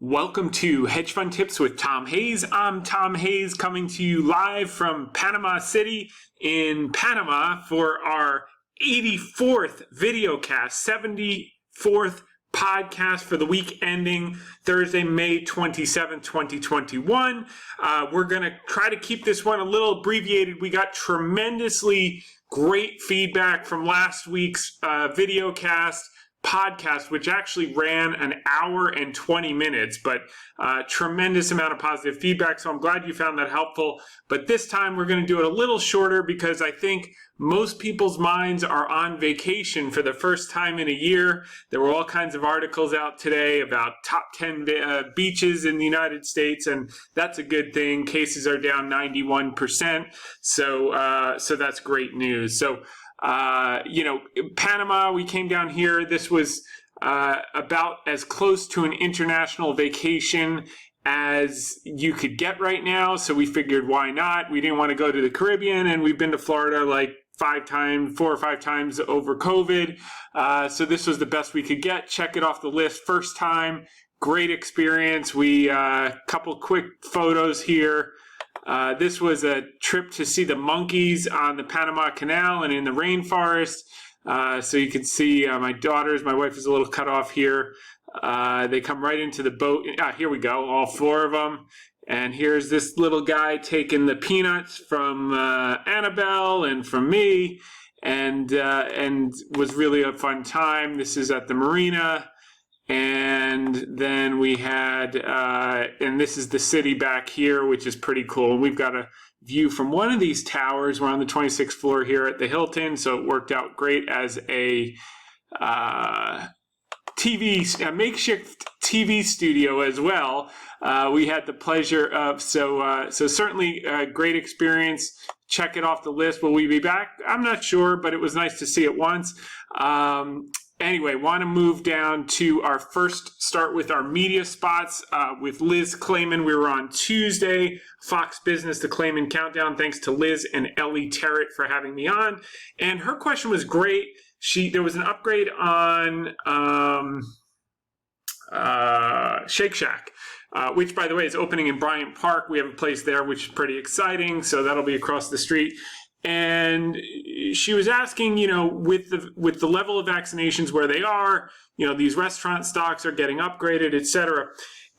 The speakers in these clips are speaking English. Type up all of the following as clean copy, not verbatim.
Welcome to Hedge Fund Tips with Tom Hayes. I'm Tom Hayes coming to you live from Panama City in Panama for our 84th VideoCast, 74th podcast for the week ending Thursday, May 27th, 2021. We're going to try to keep this one a little abbreviated. We got tremendously great feedback from last week's VideoCast podcast, which actually ran an hour and 20 minutes, but tremendous amount of positive feedback. So I'm glad you found that helpful. But this time we're going to do it a little shorter because I think most people's minds are on vacation for the first time in a year. There were all kinds of articles out today about top 10 beaches in the United States, and that's a good thing. Cases are down 91%. So that's great news. So Panama, we came down here. This was about as close to an international vacation as you could get right now. So we figured, why not? We didn't want to go to the Caribbean, and we've been to Florida like 4 or 5 times over COVID. So this was the best we could get. Check it off the list. First time, great experience. We couple quick photos here. This was a trip to see the monkeys on the Panama Canal and in the rainforest. So you can see my wife is a little cut off here. They come right into the boat. Here we go, all 4 of them. And here's this little guy taking the peanuts from Annabelle and from me, and was really a fun time. This is at the marina. And then we had, and this is the city back here, which is pretty cool. We've got a view from one of these towers. We're on the 26th floor here at the Hilton, so it worked out great as a makeshift TV studio as well. We had the pleasure of, so certainly a great experience. Check it off the list. Will we be back? I'm not sure, but it was nice to see it once. Anyway, want to move down to our first, start with our media spots with Liz Clayman. We were on Tuesday, Fox Business, the Clayman Countdown. Thanks to Liz and Ellie Terrett for having me on. And her question was great. There was an upgrade on Shake Shack, which, by the way, is opening in Bryant Park. We have a place there, which is pretty exciting. So that'll be across the street. And she was asking, with the level of vaccinations where they are, these restaurant stocks are getting upgraded, et cetera.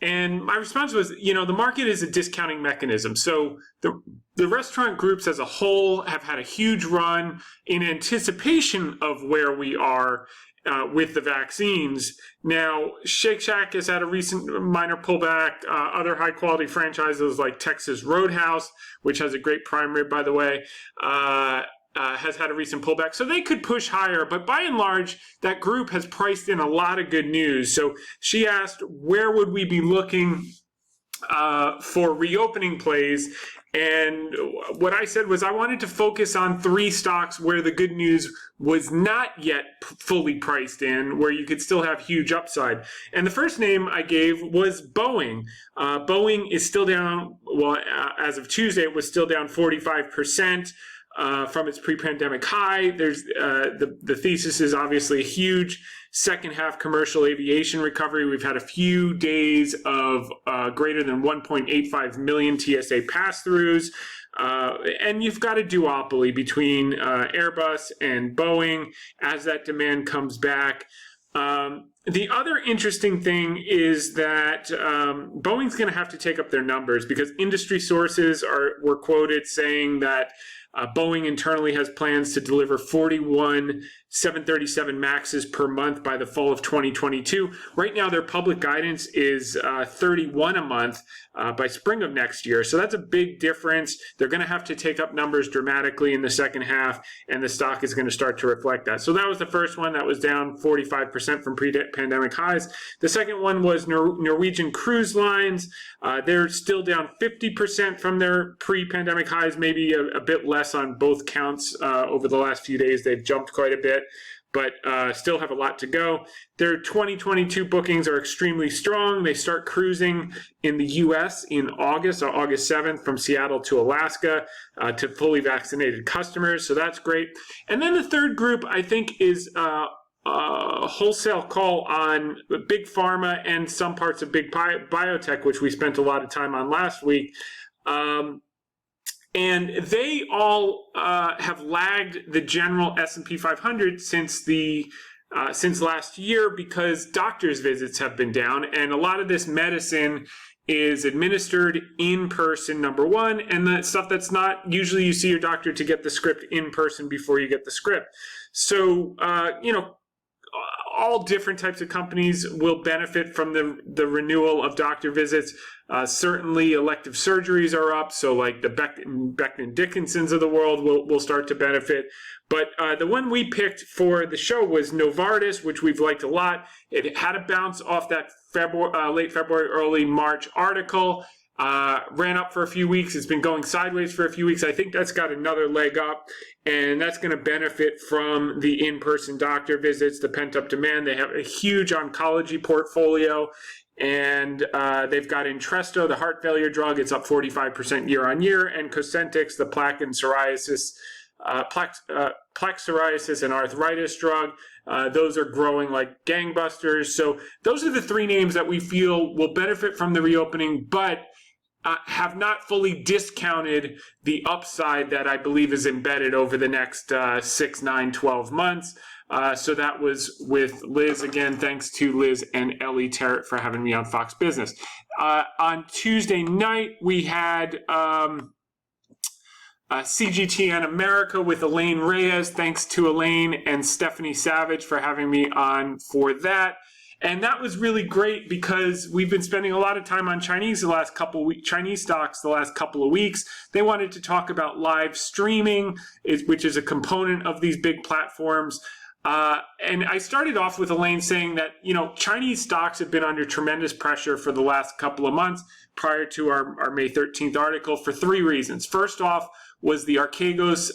And my response was, the market is a discounting mechanism. So the restaurant groups as a whole have had a huge run in anticipation of where we are with the vaccines. Now, Shake Shack has had a recent minor pullback. Other high-quality franchises like Texas Roadhouse, which has a great prime rib, by the way, has had a recent pullback. So they could push higher, but by and large, that group has priced in a lot of good news. So she asked, where would we be looking for reopening plays? And what I said was I wanted to focus on 3 stocks where the good news was not yet fully priced in, where you could still have huge upside. And the first name I gave was Boeing. Boeing is still down, as of Tuesday, it was still down 45%. From its pre-pandemic high. There's the thesis is obviously a huge second half commercial aviation recovery. We've had a few days of greater than 1.85 million TSA pass-throughs. And you've got a duopoly between Airbus and Boeing as that demand comes back. The other interesting thing is that Boeing's going to have to take up their numbers because industry sources were quoted saying that Boeing internally has plans to deliver 41 737 MAXs per month by the fall of 2022. Right now, their public guidance is 31 a month by spring of next year. So that's a big difference. They're going to have to take up numbers dramatically in the second half, and the stock is going to start to reflect that. So that was the first one that was down 45% from pre-pandemic highs. The second one was Norwegian Cruise Lines. They're still down 50% from their pre-pandemic highs, maybe a bit less on both counts over the last few days. They've jumped quite a bit, but still have a lot to go. Their 2022 bookings are extremely strong. They start cruising in the U.S. in August, or August 7th, from Seattle to Alaska to fully vaccinated customers. So that's great. And then the third group, I think, is wholesale call on big pharma and some parts of big biotech, which we spent a lot of time on last week. And they all have lagged the general S&P 500 since last year because doctors' visits have been down, and a lot of this medicine is administered in person, number one, and the stuff that's not, usually you see your doctor to get the script in person before you get the script. So, all different types of companies will benefit from the renewal of doctor visits. Certainly elective surgeries are up, so like the Becton Dickinsons of the world will start to benefit. But the one we picked for the show was Novartis, which we've liked a lot. It had a bounce off that late February, early March article. Ran up for a few weeks. It's been going sideways for a few weeks. I think that's got another leg up, and that's going to benefit from the in-person doctor visits, the pent-up demand. They have a huge oncology portfolio, and they've got Entresto, the heart failure drug. It's up 45% year on year, and Cosentyx, the plaque psoriasis and arthritis drug. Those are growing like gangbusters. So those are the three names that we feel will benefit from the reopening, but have not fully discounted the upside that I believe is embedded over the next 6, 9, 12 months. So that was with Liz. Again, thanks to Liz and Ellie Terrett for having me on Fox Business. On Tuesday night, we had CGTN America with Elaine Reyes. Thanks to Elaine and Stephanie Savage for having me on for that. And that was really great because we've been spending a lot of time on Chinese stocks the last couple of weeks. They wanted to talk about live streaming, which is a component of these big platforms. And I started off with Elaine saying that, Chinese stocks have been under tremendous pressure for the last couple of months prior to our May 13th article for three reasons. First off was the Archegos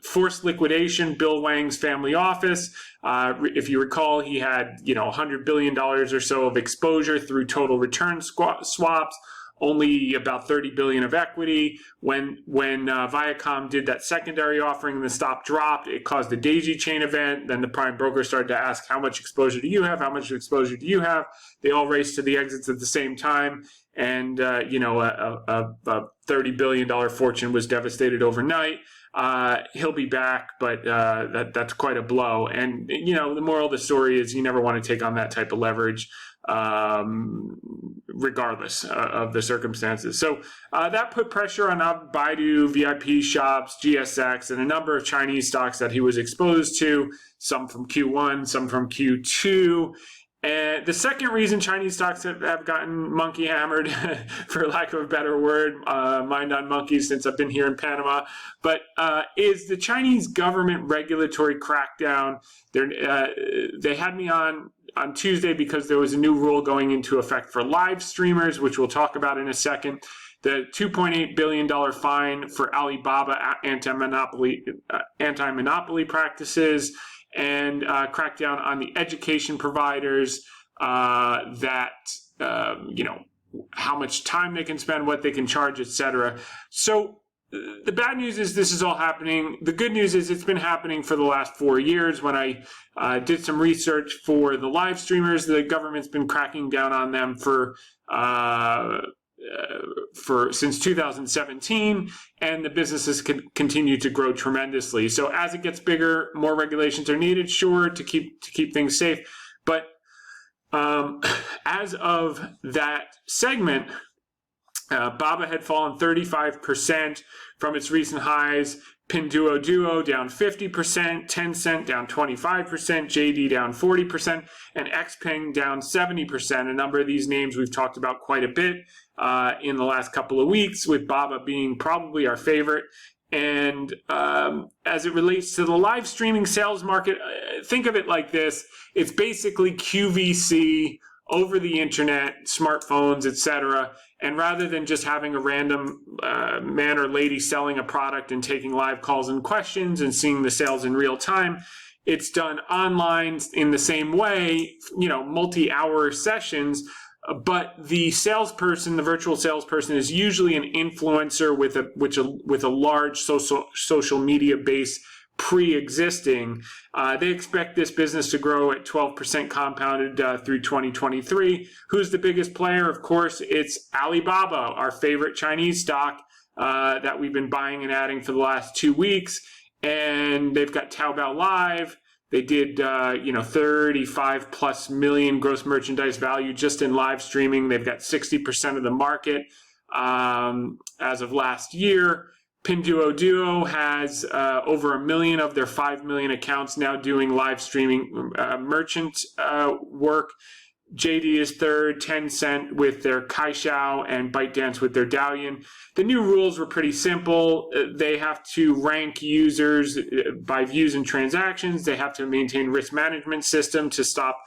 forced liquidation, Bill Wang's family office. If you recall, he had, $100 billion or so of exposure through total return swaps, only about $30 billion of equity. When Viacom did that secondary offering and the stock dropped, it caused a daisy chain event. Then the prime broker started to ask, how much exposure do you have? How much exposure do you have? They all raced to the exits at the same time. And, a $30 billion fortune was devastated overnight. He'll be back, but that's quite a blow. And, the moral of the story is you never want to take on that type of leverage, regardless of the circumstances. So that put pressure on Baidu, VIP Shops, GSX, and a number of Chinese stocks that he was exposed to, some from Q1, some from Q2. And the second reason Chinese stocks have gotten monkey hammered, for lack of a better word, mind on monkeys since I've been here in Panama, but is the Chinese government regulatory crackdown. They had me on Tuesday because there was a new rule going into effect for live streamers, which we'll talk about in a second. The $2.8 billion fine for Alibaba anti-monopoly practices, and crackdown on the education providers how much time they can spend, what they can charge, etc. So the bad news is this is all happening. The good news is it's been happening for the last 4 years. When I did some research for the live streamers, the government's been cracking down on them since 2017, and the businesses continue to grow tremendously. So as it gets bigger, more regulations are needed, sure, to keep things safe. But as of that segment, Baba had fallen 35% from its recent highs. Pinduoduo down 50%, Tencent down 25%, JD down 40%, and Xpeng down 70%. A number of these names we've talked about quite a bit in the last couple of weeks, with Baba being probably our favorite. And as it relates to the live streaming sales market, think of it like this. It's basically QVC over the internet, smartphones, etc. And rather than just having a random man or lady selling a product and taking live calls and questions and seeing the sales in real time, it's done online in the same way, multi-hour sessions. But the salesperson, the virtual salesperson, is usually an influencer with a large social media base pre-existing. They expect this business to grow at 12% compounded through 2023. Who's the biggest player? Of course, it's Alibaba, our favorite Chinese stock that we've been buying and adding for the last 2 weeks. And they've got Taobao Live. They did, 35 plus million gross merchandise value just in live streaming. They've got 60% of the market as of last year. Pinduoduo has over 1 million of their 5 million accounts now doing live streaming merchant work. JD is third, Tencent with their Kaishao, and ByteDance with their Douyin. The new rules were pretty simple. They have to rank users by views and transactions. They have to maintain risk management system to stop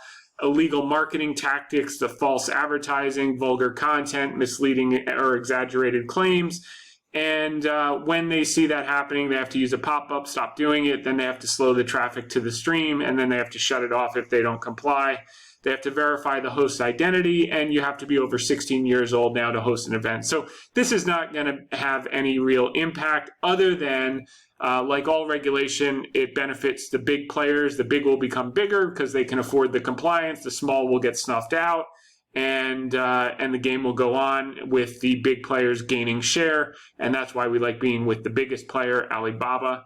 illegal marketing tactics, the false advertising, vulgar content, misleading or exaggerated claims. And when they see that happening, they have to use a pop-up, stop doing it. Then they have to slow the traffic to the stream, and then they have to shut it off if they don't comply. They have to verify the host's identity, and you have to be over 16 years old now to host an event. So this is not going to have any real impact other than, like all regulation, it benefits the big players. The big will become bigger because they can afford the compliance. The small will get snuffed out, and the game will go on with the big players gaining share. And that's why we like being with the biggest player, Alibaba.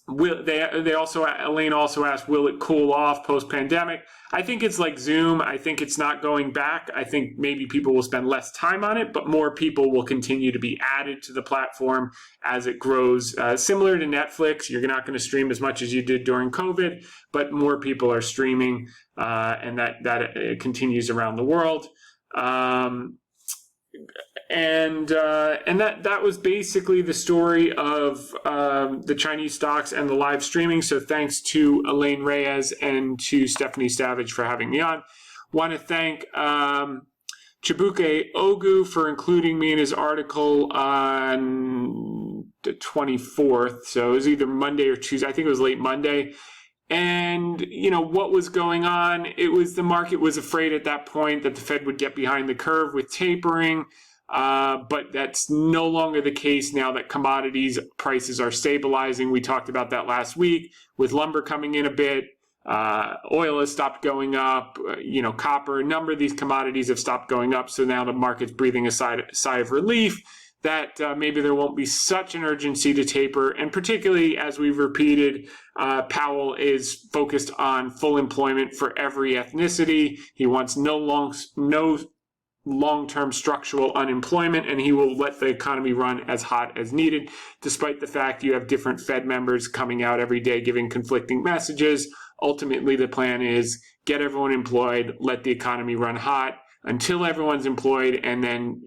Elaine also asked, will it cool off post-pandemic? I think it's like Zoom. I think it's not going back. I think maybe people will spend less time on it, but more people will continue to be added to the platform as it grows. Similar to Netflix, you're not going to stream as much as you did during COVID, but more people are streaming, and that continues around the world. And that was basically the story of the Chinese stocks and the live streaming. So thanks to Elaine Reyes and to Stephanie Savage for having me on. Want to thank Chibuke Ogu for including me in his article on the 24th. So it was either Monday or Tuesday. I think it was late Monday. And, what was going on? It was the market was afraid at that point that the Fed would get behind the curve with tapering. But that's no longer the case now that commodities prices are stabilizing. We talked about that last week with lumber coming in a bit. Oil has stopped going up. Copper, a number of these commodities have stopped going up. So now the market's breathing a sigh of relief that maybe there won't be such an urgency to taper. And particularly, as we've repeated, Powell is focused on full employment for every ethnicity. He wants no long-term structural unemployment, and he will let the economy run as hot as needed, despite the fact you have different Fed members coming out every day giving conflicting messages. Ultimately, the plan is get everyone employed, let the economy run hot until everyone's employed, and then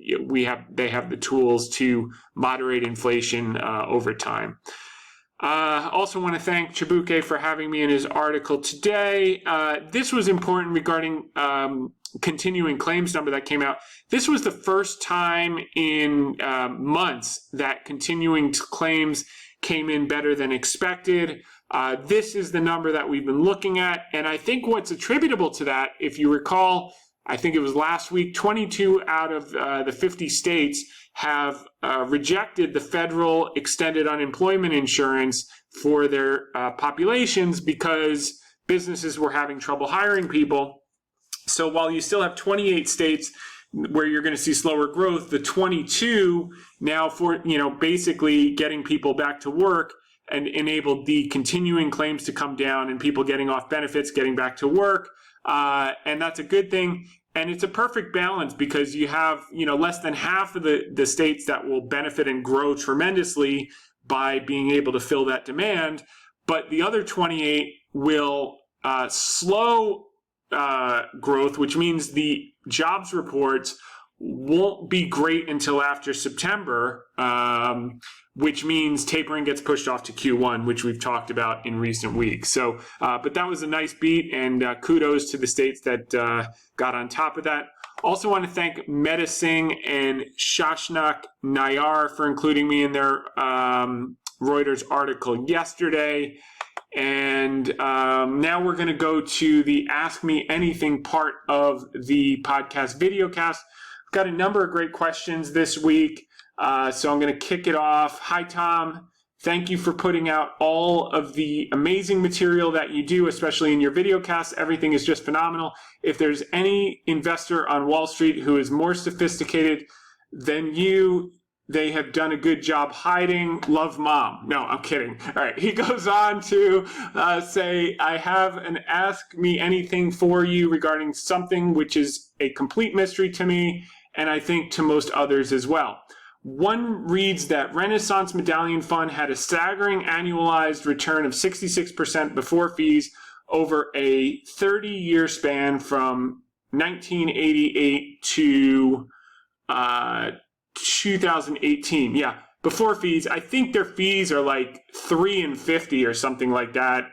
they have the tools to moderate inflation over time. Also want to thank Chibuke for having me in his article today. This was important regarding continuing claims number that came out. This was the first time in months that continuing claims came in better than expected. This is the number that we've been looking at. And I think what's attributable to that, if you recall, I think it was last week, 22 out of the 50 states have rejected the federal extended unemployment insurance for their populations because businesses were having trouble hiring people. So while you still have 28 states where you're going to see slower growth, the 22 now for, basically getting people back to work and enabled the continuing claims to come down and people getting off benefits, getting back to work. And that's a good thing. And it's a perfect balance because you have, less than half of the states that will benefit and grow tremendously by being able to fill that demand. But the other 28 will slow growth, which means the jobs reports won't be great until after September, which means tapering gets pushed off to Q1, which we've talked about in recent weeks. So, but that was a nice beat, and kudos to the states that got on top of that. Also want to thank Medising and Shashnak Nayar for including me in their Reuters article yesterday. And now we're going to go to the Ask Me Anything part of the podcast VideoCast. I've got a number of great questions this week, so I'm going to kick it off. Hi, Tom. Thank you for putting out all of the amazing material that you do, especially in your VideoCast. Everything is just phenomenal. If there's any investor on Wall Street who is more sophisticated than you, they have done a good job hiding. Love, Mom. No, I'm kidding. All right. He goes on to say, I have an ask me anything for you regarding something which is a complete mystery to me, and I think to most others as well. One reads that Renaissance Medallion Fund had a staggering annualized return of 66% before fees over a 30-year span from 1988 to 2018. Yeah, before fees. I think their fees are like $3.50 or something like that.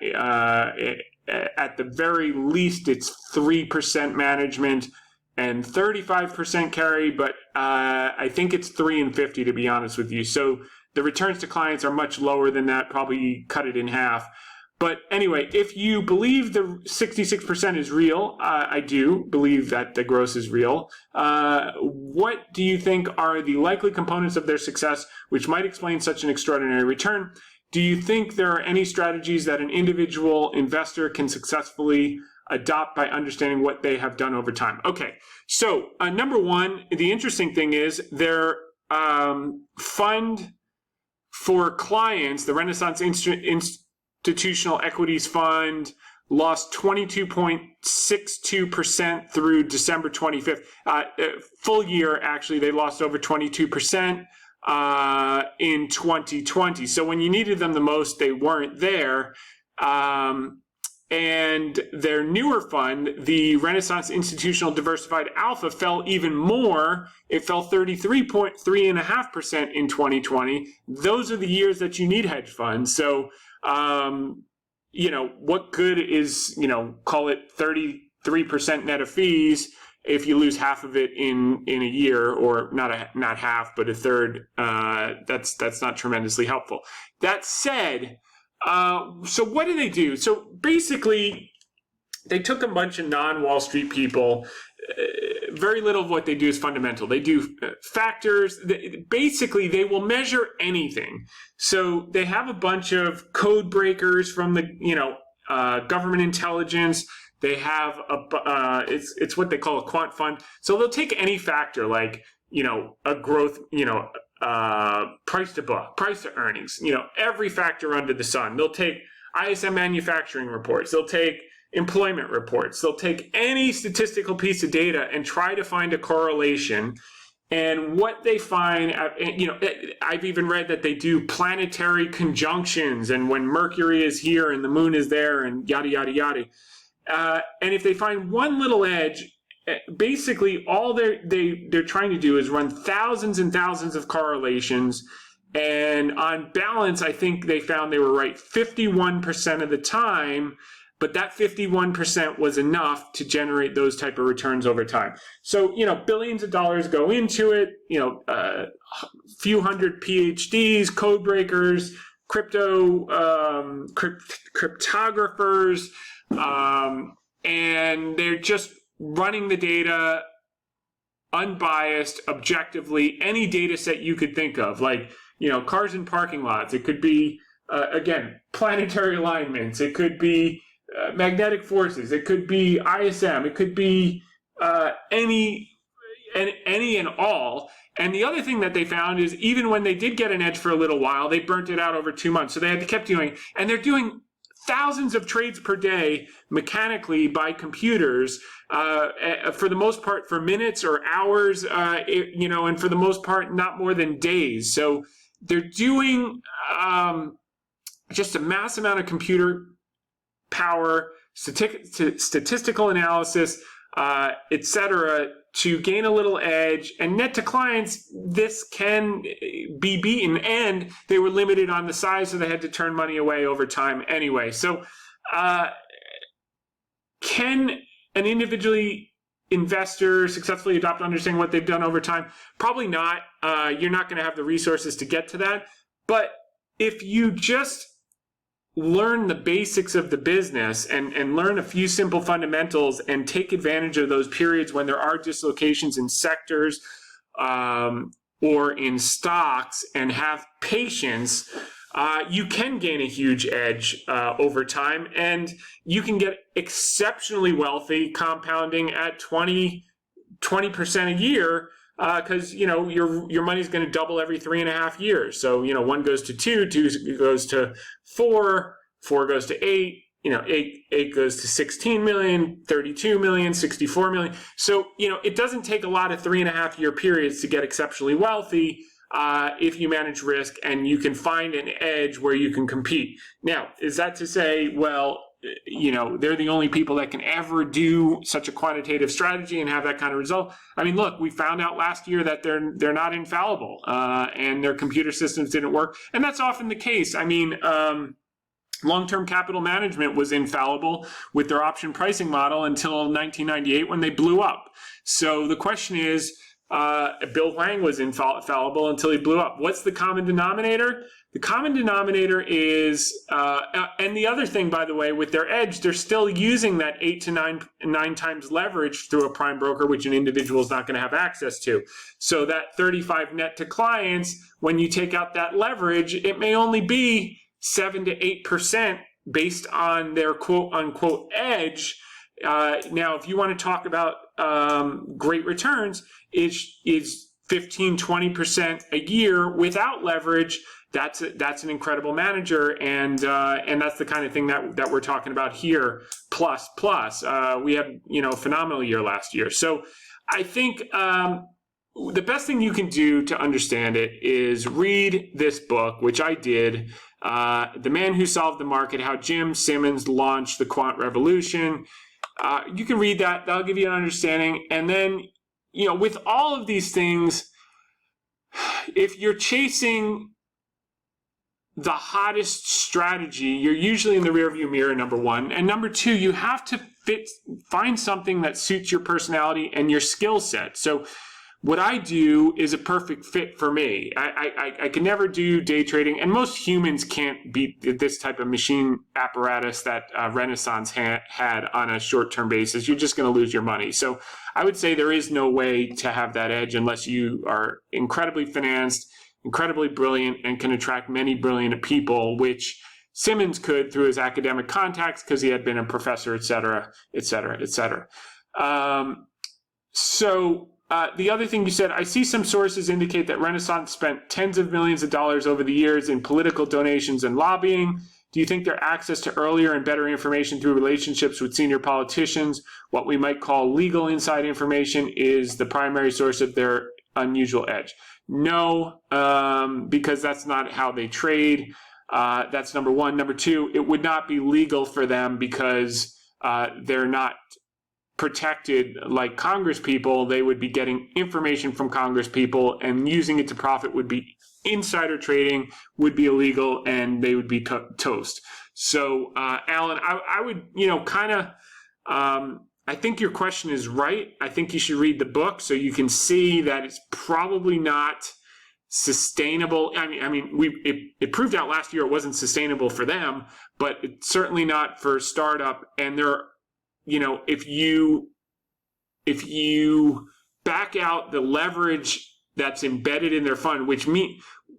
At the very least, it's 3% management and 35% carry, but I think it's $3.50 to be honest with you. So the returns to clients are much lower than that, probably cut it in half. But anyway, if you believe the 66% is real, I do believe that the gross is real. What do you think are the likely components of their success which might explain such an extraordinary return? Do you think there are any strategies that an individual investor can successfully adopt by understanding what they have done over time? Okay, so number one, the interesting thing is their fund for clients, the Renaissance Institutional Equities Fund, lost 22.62% through December 25th. Full year, actually, they lost over 22% in 2020. So when you needed them the most, they weren't there. And their newer fund, the Renaissance Institutional Diversified Alpha, fell even more. It fell 33.3.5% in 2020. Those are the years that you need hedge funds. So, what good is, call it 33% net of fees if you lose half of it in a year, or not half, but a third? That's not tremendously helpful. That said, so what do? So basically, they took a bunch of non-Wall Street people. Very little of what they do is fundamental. They do factors. Basically, they will measure anything. So they have a bunch of code breakers from the government intelligence. They have it's what they call a quant fund. So they'll take any factor like a growth price to book, price to earnings, every factor under the sun. They'll take ISM manufacturing reports. They'll take employment reports. They'll take any statistical piece of data and try to find a correlation. And what they find, I've even read that they do planetary conjunctions, and when Mercury is here and the moon is there, and yada, yada, yada. And if they find one little edge, basically all they're trying to do is run thousands and thousands of correlations, and on balance I think they found they were right 51% of the time, but that 51% was enough to generate those type of returns over time. So billions of dollars go into it, a few hundred PhDs, code breakers, cryptographers, and they're just running the data unbiased, objectively, any data set you could think of, like, cars in parking lots. It could be, again, planetary alignments. It could be magnetic forces. It could be ISM. It could be any and all. And the other thing that they found is even when they did get an edge for a little while, they burnt it out over 2 months. So they had to keep doing, and they're doing thousands of trades per day mechanically by computers, for the most part for minutes or hours, and for the most part not more than days. So they're doing just a mass amount of computer power, statistical analysis, etc., to gain a little edge. And net to clients, this can be beaten, and they were limited on the size, so they had to turn money away over time anyway. So can an individually investor successfully adopt understanding what they've done over time? Probably not. You're not going to have the resources to get to that. But if you just learn the basics of the business and learn a few simple fundamentals and take advantage of those periods when there are dislocations in sectors or in stocks, and have patience, you can gain a huge edge over time, and you can get exceptionally wealthy compounding at 20% a year, because your money's going to double every 3.5 years. So one goes to two goes to four goes to eight. Eight goes to 16 million, 32 million, 64 million. So it doesn't take a lot of 3.5 year periods to get exceptionally wealthy. If you manage risk and you can find an edge where you can compete. Now, is that to say, well, they're the only people that can ever do such a quantitative strategy and have that kind of result? I mean, look, we found out last year that they're not infallible, and their computer systems didn't work. And that's often the case. I mean, long-term capital management was infallible with their option pricing model until 1998 when they blew up. So the question is, Bill Hwang was infallible until he blew up. What's the common denominator? The common denominator is, and the other thing, by the way, with their edge, they're still using that 8 to 9 times leverage through a prime broker, which an individual is not going to have access to. So that 35 net to clients, when you take out that leverage, it may only be 7 to 8% based on their quote unquote edge. Now, if you want to talk about great returns, is 15, 20% a year without leverage. That's an incredible manager, and that's the kind of thing that we're talking about here. Plus, we had a phenomenal year last year. So I think the best thing you can do to understand it is read this book, which I did. The Man Who Solved the Market: How Jim Simmons Launched the Quant Revolution. You can read that. That'll give you an understanding. And then, with all of these things, if you're chasing the hottest strategy, you're usually in the rearview mirror, number one. And number two, you have to find something that suits your personality and your skill set. So what I do is a perfect fit for me. I can never do day trading, and most humans can't beat this type of machine apparatus that Renaissance had on a short-term basis. You're just going to lose your money. So I would say there is no way to have that edge unless you are incredibly financed, incredibly brilliant, and can attract many brilliant people, which Simmons could through his academic contacts because he had been a professor, et cetera, et cetera, et cetera. The other thing you said, I see some sources indicate that Renaissance spent tens of millions of dollars over the years in political donations and lobbying. Do you think their access to earlier and better information through relationships with senior politicians, what we might call legal inside information, is the primary source of their unusual edge? No, because that's not how they trade. That's number one. Number two, it would not be legal for them because they're not protected like Congress people. They would be getting information from Congress people, and using it to profit would be insider trading, would be illegal, and they would be toast. So, Alan, I would, I think your question is right. I think you should read the book so you can see that it's probably not sustainable. It proved out last year it wasn't sustainable for them, but it's certainly not for a startup. And if you back out the leverage that's embedded in their fund,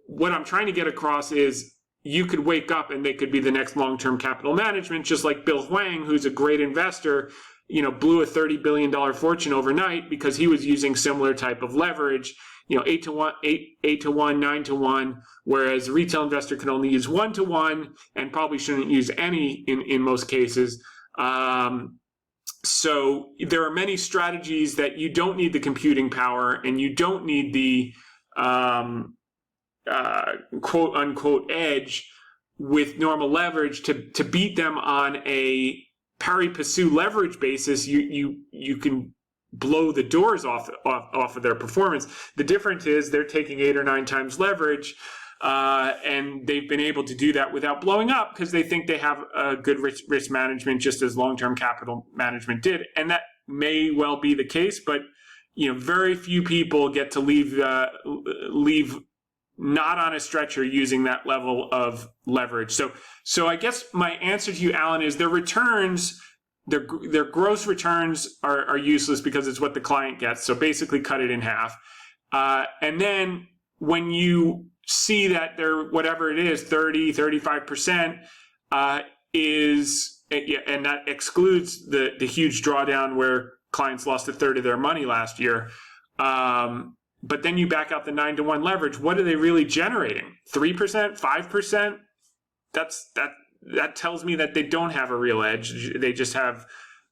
what I'm trying to get across is you could wake up and they could be the next long-term capital management, just like Bill Hwang, who's a great investor, blew a $30 billion fortune overnight because he was using similar type of leverage, 8 to 1, 9 to 1, whereas a retail investor can only use 1 to 1 and probably shouldn't use any in most cases. So there are many strategies that you don't need the computing power and you don't need the quote unquote edge with normal leverage to beat them on a pari passu leverage basis. You can blow the doors off of their performance. The difference is they're taking 8 or 9 times leverage, and they've been able to do that without blowing up because they think they have a good risk management, just as long-term capital management did. And that may well be the case, but very few people get to leave not on a stretcher using that level of leverage. So I guess my answer to you, Alan, is their returns, their gross returns are useless because it's what the client gets. So basically cut it in half. And then when you see that they're, whatever it is, 30, 35% and that excludes the huge drawdown where clients lost a third of their money last year. But then you back out the 9-to-1 leverage. What are they really generating? 3%, 5%? That tells me that they don't have a real edge. They just have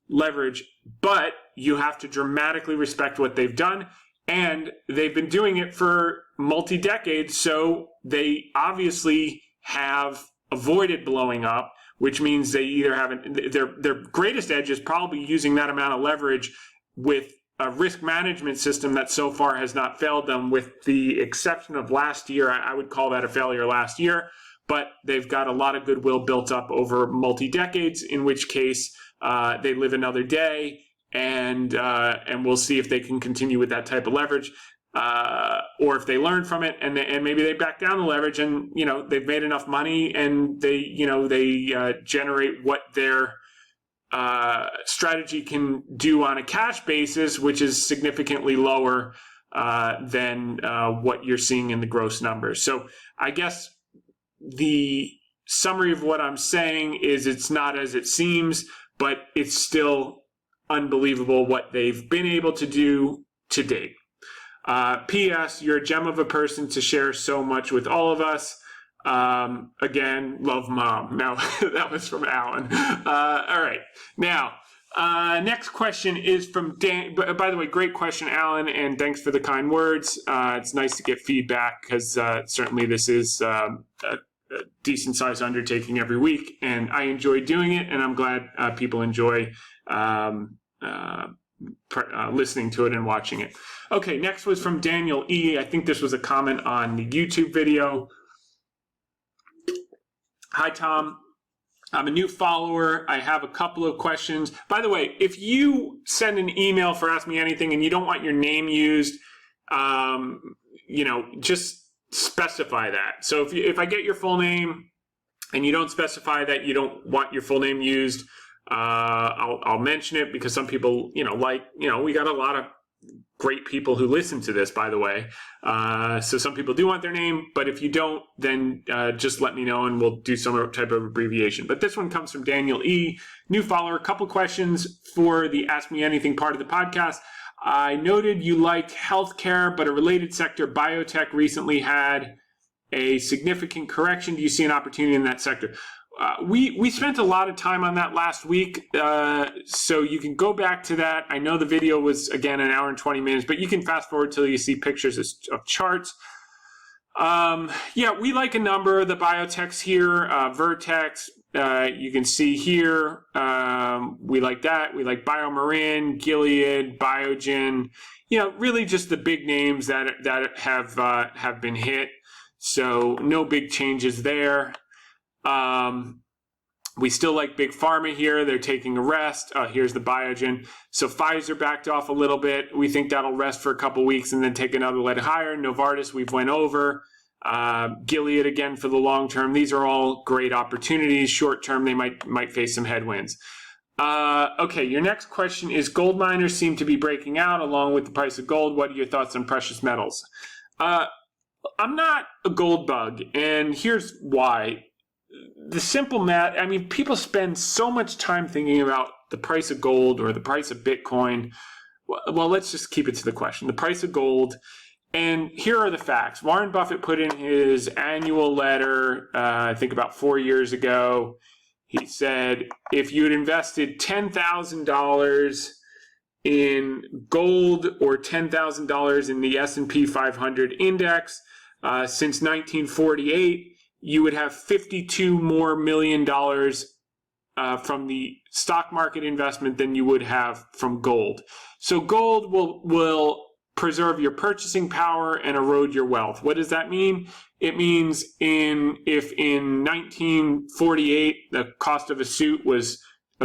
leverage. But you have to dramatically respect what they've done. And they've been doing it for multi-decades. So they obviously have avoided blowing up, which means they either haven't, their greatest edge is probably using that amount of leverage with a risk management system that so far has not failed them, with the exception of last year. I would call that a failure last year, but they've got a lot of goodwill built up over multi-decades, in which case they live another day, and we'll see if they can continue with that type of leverage. Or if they learn from it and maybe they back down the leverage, and they've made enough money and they generate what their strategy can do on a cash basis, which is significantly lower than what you're seeing in the gross numbers. So I guess the summary of what I'm saying is it's not as it seems, but it's still unbelievable what they've been able to do to date. P.S. You're a gem of a person to share so much with all of us. Again, love, Mom. Now, that was from Alan. All right. Now, next question is from Dan. By the way, great question, Alan, and thanks for the kind words. It's nice to get feedback because certainly this is a decent-sized undertaking every week, and I enjoy doing it, and I'm glad people enjoy listening to it and watching it. Okay, next was from Daniel E. I think this was a comment on the YouTube video. Hi, Tom. I'm a new follower. I have a couple of questions. By the way, if you send an email for Ask Me Anything and you don't want your name used, just specify that. So if I get your full name and you don't specify that you don't want your full name used, I'll mention it, because some people, we got a lot of great people who listen to this, by the way. So some people do want their name, but if you don't, then just let me know and we'll do some type of abbreviation. But this one comes from Daniel E., new follower. A couple questions for the Ask Me Anything part of the podcast. I noted you like healthcare, but a related sector, biotech, recently had a significant correction. Do you see an opportunity in that sector? We spent a lot of time on that last week, so you can go back to that. I know the video was, again, an hour and 20 minutes, but you can fast forward till you see pictures of charts. We like a number of the biotechs here. Vertex, you can see here. We like that. We like BioMarin, Gilead, Biogen. Really just the big names that have been hit. So no big changes there. We still like big pharma here. They're taking a rest. Here's the Biogen. So Pfizer backed off a little bit. We think that'll rest for a couple weeks and then take another leg higher. Novartis, we've went over. Gilead again for the long term. These are all great opportunities. Short term, they might face some headwinds. Okay, your next question is, gold miners seem to be breaking out along with the price of gold. What are your thoughts on precious metals? I'm not a gold bug, and here's why. The simple math, people spend so much time thinking about the price of gold or the price of Bitcoin. Well, let's just keep it to the question. The price of gold. And here are the facts. Warren Buffett put in his annual letter, I think about 4 years ago. He said, if you had invested $10,000 in gold or $10,000 in the S&P 500 index since 1948, you would have $52 million more from the stock market investment than you would have from gold. So gold will preserve your purchasing power and erode your wealth. What does that mean? It means if in 1948 the cost of a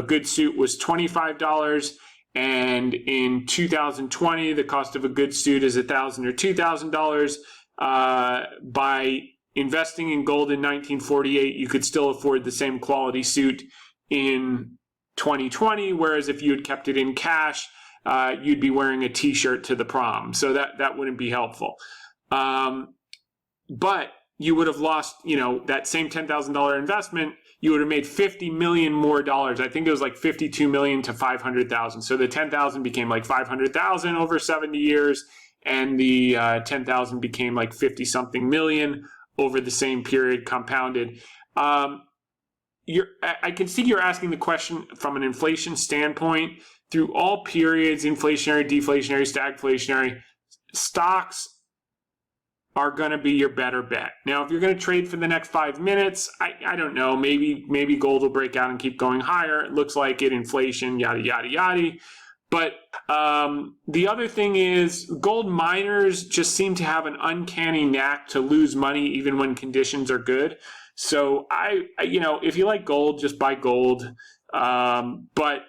good suit was $25, and in 2020 the cost of a good suit is $1,000 or $2,000, by investing in gold in 1948, you could still afford the same quality suit in 2020, whereas if you had kept it in cash, you'd be wearing a t-shirt to the prom. So that wouldn't be helpful. but you would have lost, that same $10,000 investment, you would have made $50 million more dollars. I think it was like 52 million to 500,000. So the 10,000 became like 500,000 over 70 years, and the 10,000 became like 50 something million over the same period, compounded. I can see you're asking the question from an inflation standpoint. Through all periods, inflationary, deflationary, stagflationary, stocks are going to be your better bet. Now, if you're going to trade for the next 5 minutes, I don't know, maybe gold will break out and keep going higher. It looks like it, inflation, yada, yada, yada. But the other thing is gold miners just seem to have an uncanny knack to lose money even when conditions are good. So if you like gold, just buy gold. But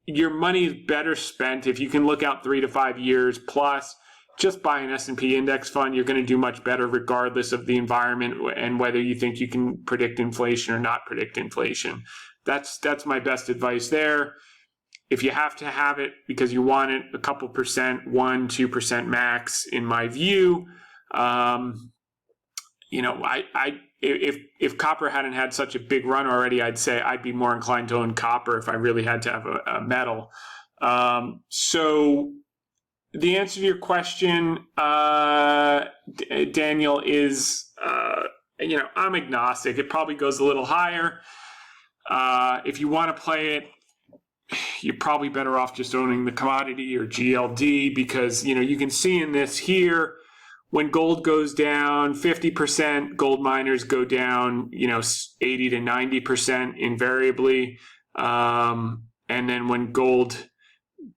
your money is better spent if you can look out 3 to 5 years plus. Just buy an S&P index fund. You're going to do much better regardless of the environment and whether you think you can predict inflation or not predict inflation. That's my best advice there. If you have to have it because you want it, a couple percent, 1-2% max, in my view. If copper hadn't had such a big run already, I'd say I'd be more inclined to own copper if I really had to have a metal. So the answer to your question, Daniel, is, I'm agnostic. It probably goes a little higher. If you want to play it, you're probably better off just owning the commodity or GLD because, you can see in this here, when gold goes down 50%, gold miners go down, 80 to 90% invariably. And then when gold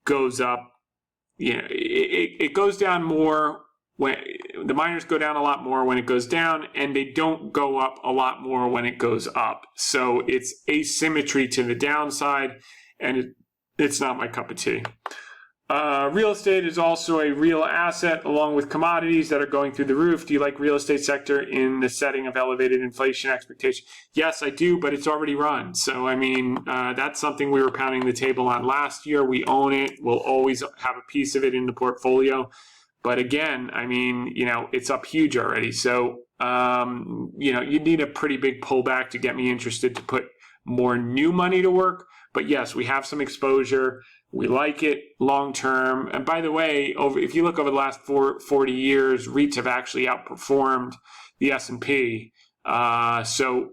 goes up, it goes down more when the miners go down a lot more when it goes down, and they don't go up a lot more when it goes up. So it's asymmetry to the downside, and it's not my cup of tea. Real estate is also a real asset along with commodities that are going through the roof. Do you like real estate sector in the setting of elevated inflation expectation? Yes, I do, but it's already run. So, that's something we were pounding the table on last year. We own it. We'll always have a piece of it in the portfolio. But again, it's up huge already. So, you need a pretty big pullback to get me interested to put more new money to work. But yes, we have some exposure. We like it long term. And by the way, if you look over the last 40 years, REITs have actually outperformed the S&P. So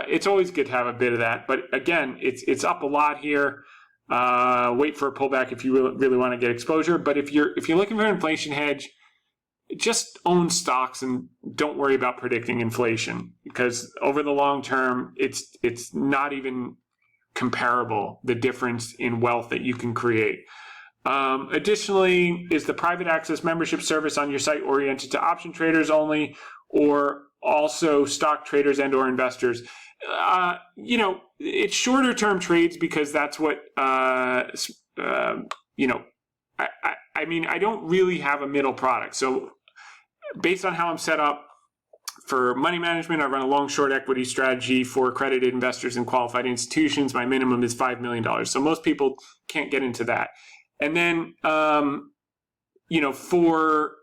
it's always good to have a bit of that. But again, it's up a lot here. Wait for a pullback if you really want to get exposure. But if you're looking for an inflation hedge, just own stocks and don't worry about predicting inflation, because over the long term, it's not even comparable, the difference in wealth that you can create. Additionally, is the private access membership service on your site oriented to option traders only, or also stock traders and or investors? It's shorter term trades because that's what, I don't really have a middle product. So based on how I'm set up, for money management, I run a long-short equity strategy for accredited investors and qualified institutions. My minimum is $5 million. So most people can't get into that. And then, for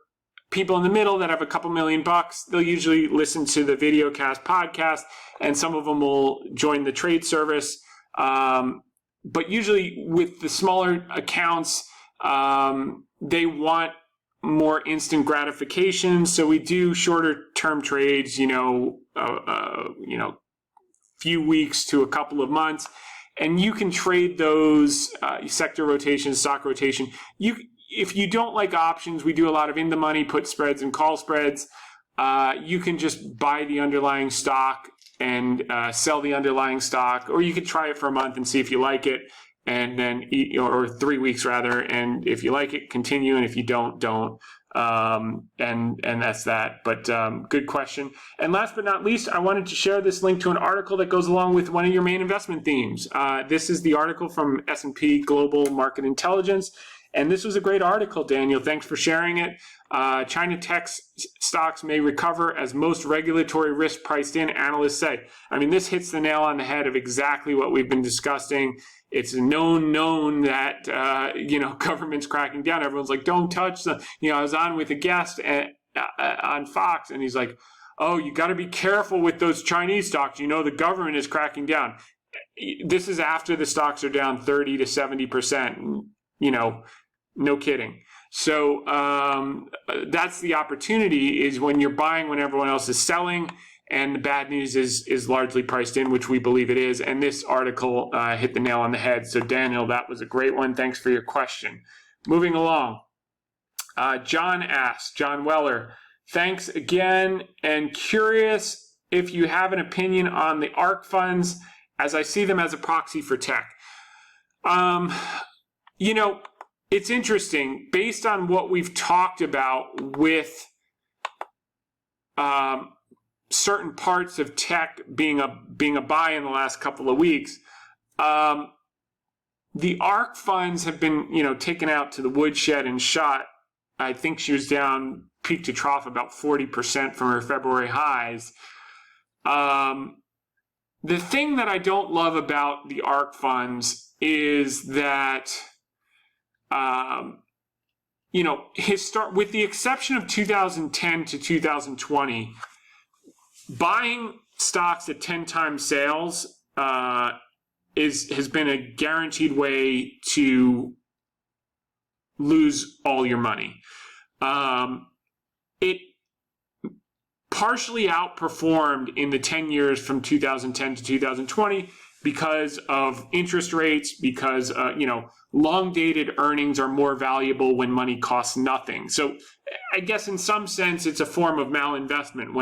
people in the middle that have a couple $1 million, they'll usually listen to the VideoCast podcast, and some of them will join the trade service. But usually with the smaller accounts, they want more instant gratification. So we do shorter term trades, few weeks to a couple of months, and you can trade those sector rotation, stock rotation. If you don't like options, we do a lot of in the money put spreads and call spreads. You can just buy the underlying stock and sell the underlying stock, or you could try it for a month and see if you like it. And then, or 3 weeks rather, and if you like it, continue, and if you don't. And that's that. But good question. And last but not least, I wanted to share this link to an article that goes along with one of your main investment themes. This is the article from S&P Global Market Intelligence, and this was a great article, Daniel. Thanks for sharing it. China tech stocks may recover as most regulatory risk priced in, analysts say. This hits the nail on the head of exactly what we've been discussing. It's a known that, government's cracking down. Everyone's like, don't touch them. I was on with a guest on Fox, and he's like, "Oh, you got to be careful with those Chinese stocks. You know, the government is cracking down." This is after the stocks are down 30 to 70%. You know, no kidding. So that's the opportunity, is when you're buying when everyone else is selling, and the bad news is largely priced in, which we believe it is. And this article hit the nail on the head. So Daniel, that was a great one. Thanks for your question. Moving along. John asks, John Weller, thanks again, and curious if you have an opinion on the ARK funds, as I see them as a proxy for tech. You know, it's interesting, based on what we've talked about with certain parts of tech being a buy in the last couple of weeks. The ARK funds have been, you know, taken out to the woodshed and shot. I think she was down peak to trough about 40% from her February highs. The thing that I don't love about the ARK funds is that, you know, with the exception of 2010 to 2020, buying stocks at 10 times sales has been a guaranteed way to lose all your money. It partially outperformed in the 10 years from 2010 to 2020 because of interest rates, because you know, long-dated earnings are more valuable when money costs nothing. So I guess in some sense it's a form of malinvestment.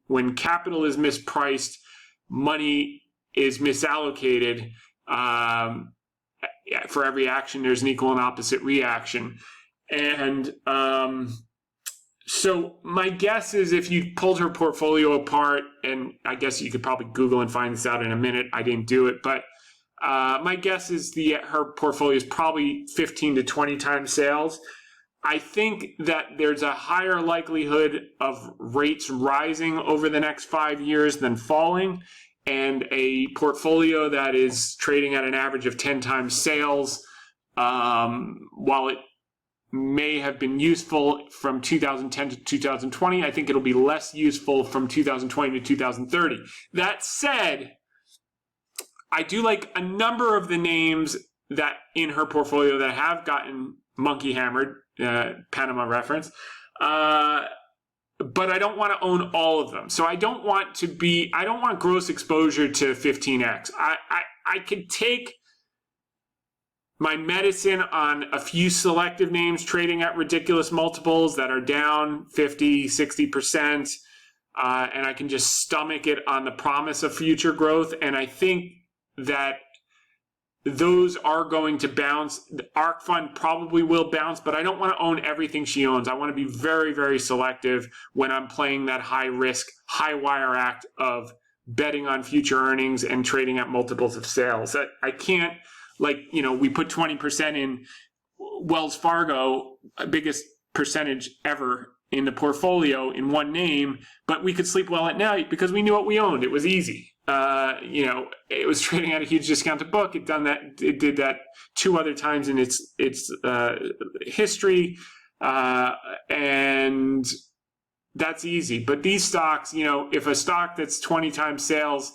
When capital is mispriced, money is misallocated. For every action, there's an equal and opposite reaction. And so my guess is, if you pulled her portfolio apart, and I guess you could probably Google and find this out in a minute. I didn't do it, but my guess is her portfolio is probably 15 to 20 times sales. I think that there's a higher likelihood of rates rising over the next 5 years than falling. And a portfolio that is trading at an average of 10 times sales, while it may have been useful from 2010 to 2020, I think it'll be less useful from 2020 to 2030. That said, I do like a number of the names that in her portfolio that have gotten monkey hammered, Panama reference, but I don't want to own all of them. So I don't want gross exposure to 15x. I could take my medicine on a few selective names trading at ridiculous multiples that are down 50, 60%, and I can just stomach it on the promise of future growth. And I think that those are going to bounce. The ARK fund probably will bounce, but I don't want to own everything she owns. I want to be very, very selective when I'm playing that high risk, high wire act of betting on future earnings and trading at multiples of sales. I can't, like, you know, we put 20% in Wells Fargo, biggest percentage ever in the portfolio in one name, but we could sleep well at night because we knew what we owned. It was easy. You know, it was trading at a huge discount to book. It did that 2 other times in its history, and that's easy. But these stocks, you know, if a stock that's 20 times sales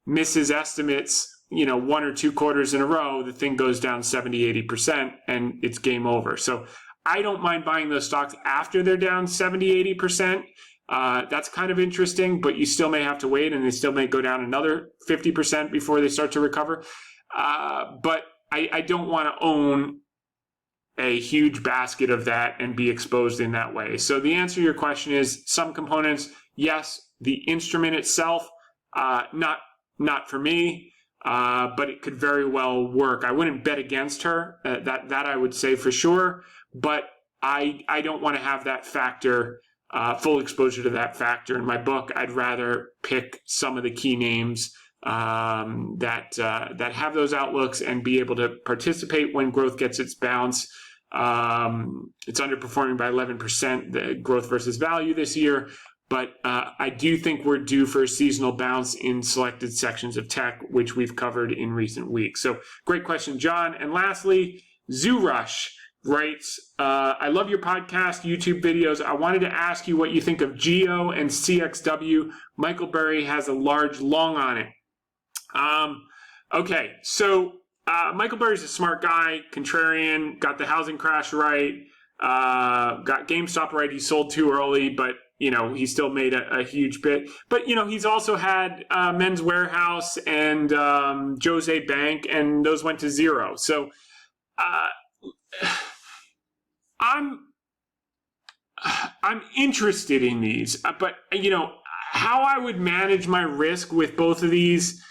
misses estimates, you know, 1 or 2 quarters in a row, the thing goes down 70, 80%, and it's game over. So I don't mind buying those stocks after they're down 70, 80%. That's kind of interesting, but you still may have to wait, and they still may go down another 50% before they start to recover. But I don't want to own a huge basket of that and be exposed in that way. So the answer to your question is some components, yes. The instrument itself, not for me, but it could very well work. I wouldn't bet against her. That I would say for sure, but I don't want to have that factor. Full exposure to that factor in my book. I'd rather pick some of the key names that have those outlooks and be able to participate when growth gets its bounce. It's underperforming by 11%, the growth versus value this year, but I do think we're due for a seasonal bounce in selected sections of tech, which we've covered in recent weeks. So great question, John. And lastly, Zoo Rush. writes, I love your podcast, YouTube videos. I wanted to ask you what you think of GEO and CXW. Michael Burry has a large long on it. Okay, so Michael Burry's a smart guy, contrarian, got the housing crash right, got GameStop right. He sold too early, but he still made a huge bit. But he's also had Men's Warehouse and Jose Bank, and those went to zero. So I'm interested in these, but how I would manage my risk with both of these.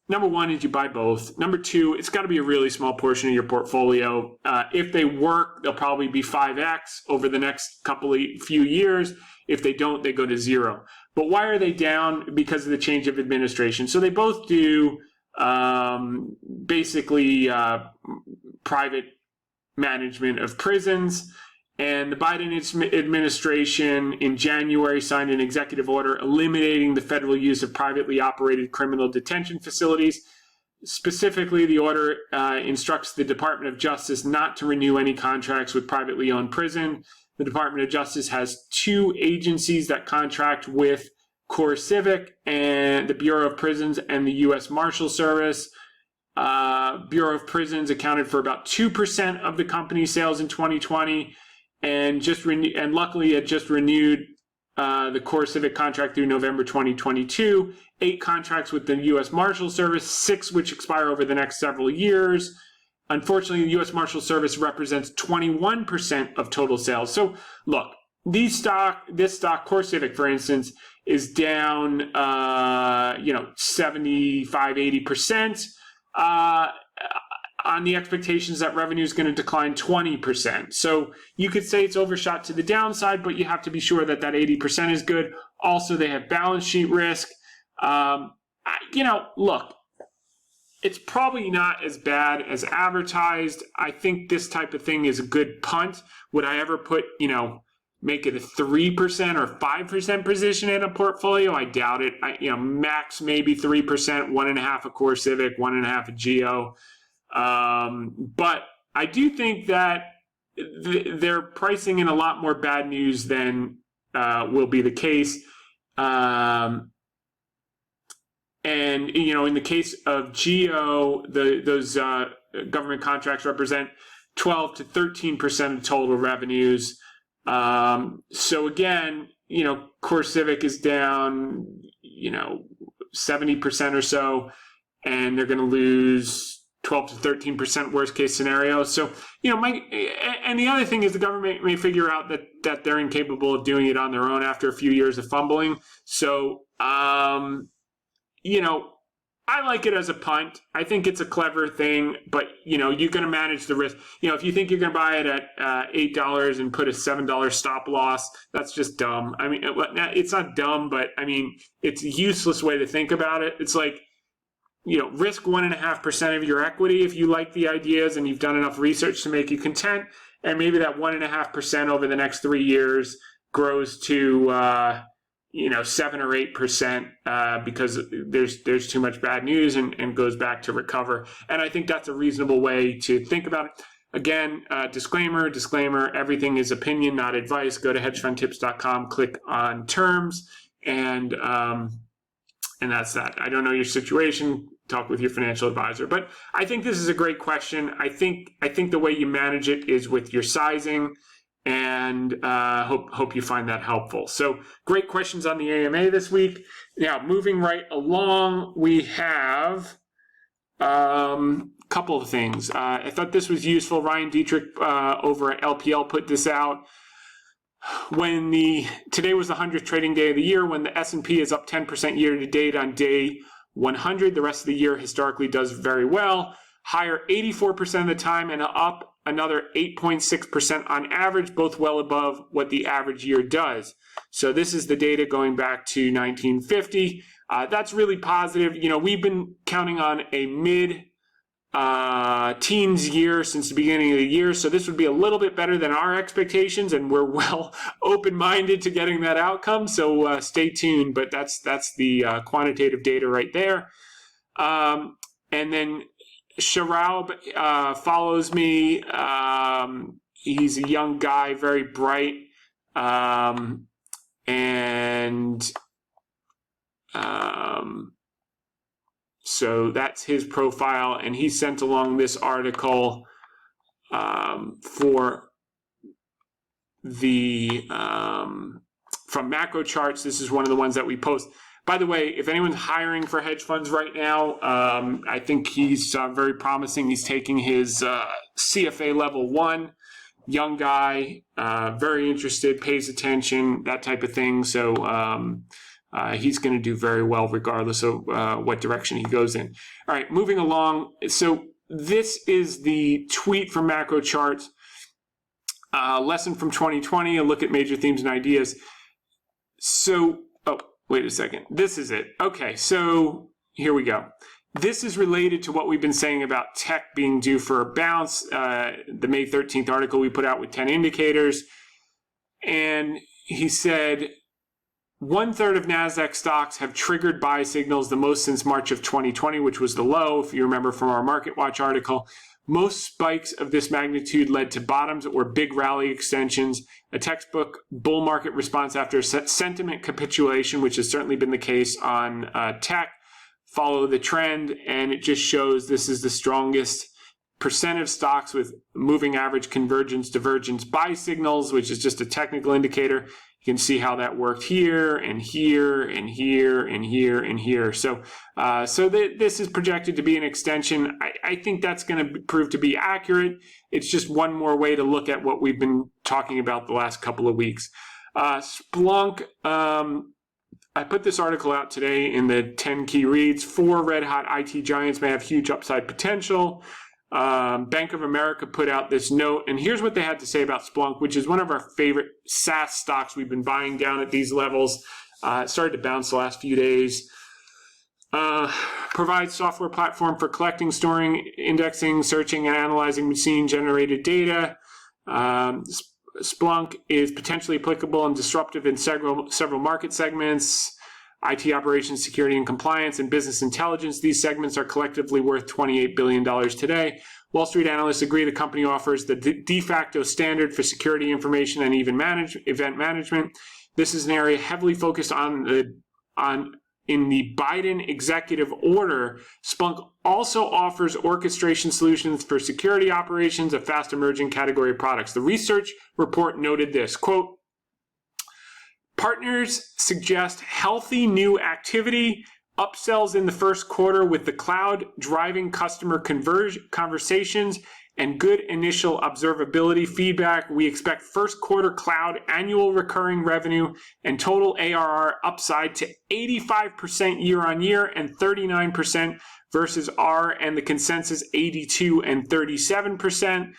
Number one is you buy both. Number two, it's got to be a really small portion of your portfolio. If they work, they'll probably be 5x over the next few years. If they don't, they go to zero. But why are they down? Because of the change of administration. So they both do basically private management of prisons. And the Biden administration in January signed an executive order eliminating the federal use of privately operated criminal detention facilities. Specifically, the order instructs the Department of Justice not to renew any contracts with privately owned prison. The Department of Justice has two agencies that contract with CoreCivic and the Bureau of Prisons and the U.S. Marshal Service. Bureau of Prisons accounted for about 2% of the company's sales in 2020. And luckily it just renewed the CoreCivic contract through November 2022, 8 contracts with the U.S. Marshal Service, 6 which expire over the next several years. Unfortunately, the U.S. Marshal Service represents 21% of total sales. So look, this stock, CoreCivic, for instance, is down 75, 80%. On the expectations that revenue is going to decline 20%. So you could say it's overshot to the downside, but you have to be sure that that 80% is good. Also, they have balance sheet risk. Look, it's probably not as bad as advertised. I think this type of thing is a good punt. Would I ever put, make it a 3% or 5% position in a portfolio? I doubt it. Max maybe 3%, 1.5 of CoreCivic, 1.5 of GEO. But I do think that they're pricing in a lot more bad news than will be the case. And in the case of GEO, those government contracts represent 12 to 13% of total revenues. So again, CoreCivic is down, 70% or so, and they're going to lose 12 to 13% worst case scenario. So, and the other thing is the government may figure out that they're incapable of doing it on their own after a few years of fumbling. So, I like it as a punt. I think it's a clever thing, but, you're going to manage the risk. If you think you're going to buy it at $8 and put a $7 stop loss, that's just dumb. I mean, it's not dumb, but I mean, it's a useless way to think about it. It's like, risk 1.5% of your equity if you like the ideas and you've done enough research to make you content. And maybe that 1.5% over the next 3 years grows to, 7 or 8% because there's too much bad news and goes back to recover. And I think that's a reasonable way to think about it. Again, disclaimer, everything is opinion, not advice. Go to hedgefundtips.com, click on terms, and that's that. I don't know your situation. Talk with your financial advisor. But I think this is a great question. I think the way you manage it is with your sizing, and hope you find that helpful. So great questions on the AMA this week. Now, moving right along, we have a couple of things. I thought this was useful. Ryan Dietrich over at LPL put this out. Today was the 100th trading day of the year, when the S&P is up 10% year to date on day 100. The rest of the year historically does very well, higher 84% of the time and up another 8.6% on average, both well above what the average year does. So this is the data going back to 1950. That's really positive. We've been counting on a mid-teens year since the beginning of the year, so this would be a little bit better than our expectations, and we're well open-minded to getting that outcome, so stay tuned. But that's the quantitative data right there. And then Sharaub follows me. He's a young guy, very bright, so that's his profile, and he sent along this article for the from Macro Charts. This is one of the ones that we post. By the way, if anyone's hiring for hedge funds right now, I think he's very promising. He's taking his CFA level 1, young guy, very interested, pays attention, that type of thing. So he's going to do very well regardless of what direction he goes in. All right, moving along. So this is the tweet from Macro Charts. Lesson from 2020, a look at major themes and ideas. So, oh, wait a second. This is it. Okay, so here we go. This is related to what we've been saying about tech being due for a bounce. The May 13th article we put out with 10 indicators. And he said, 1/3 of NASDAQ stocks have triggered buy signals, the most since March of 2020, which was the low, if you remember from our Market Watch article. Most spikes of this magnitude led to bottoms or big rally extensions, a textbook bull market response after sentiment capitulation, which has certainly been the case on tech. Follow the trend, and it just shows this is the strongest percent of stocks with moving average convergence divergence buy signals, which is just a technical indicator. You can see how that worked here and here and here and here and here. So, this is projected to be an extension. I think that's going to prove to be accurate. It's just one more way to look at what we've been talking about the last couple of weeks. Splunk, I put this article out today in the 10 key reads. 4 red-hot IT giants may have huge upside potential. Bank of America put out this note, and here's what they had to say about Splunk, which is one of our favorite SaaS stocks we've been buying down at these levels. It started to bounce the last few days. Provides software platform for collecting, storing, indexing, searching, and analyzing machine-generated data. Splunk is potentially applicable and disruptive in several market segments. IT operations, security and compliance, and business intelligence. These segments are collectively worth $28 billion today. Wall Street analysts agree the company offers the de facto standard for security information and even event management. This is an area heavily focused in the Biden executive order. Splunk also offers orchestration solutions for security operations, a fast emerging category of products. The research report noted this, quote, partners suggest healthy new activity, upsells in the first quarter with the cloud driving customer conversations and good initial observability feedback. We expect first quarter cloud annual recurring revenue and total ARR upside to 85% year on year and 39% versus R and the consensus 82 and 37%.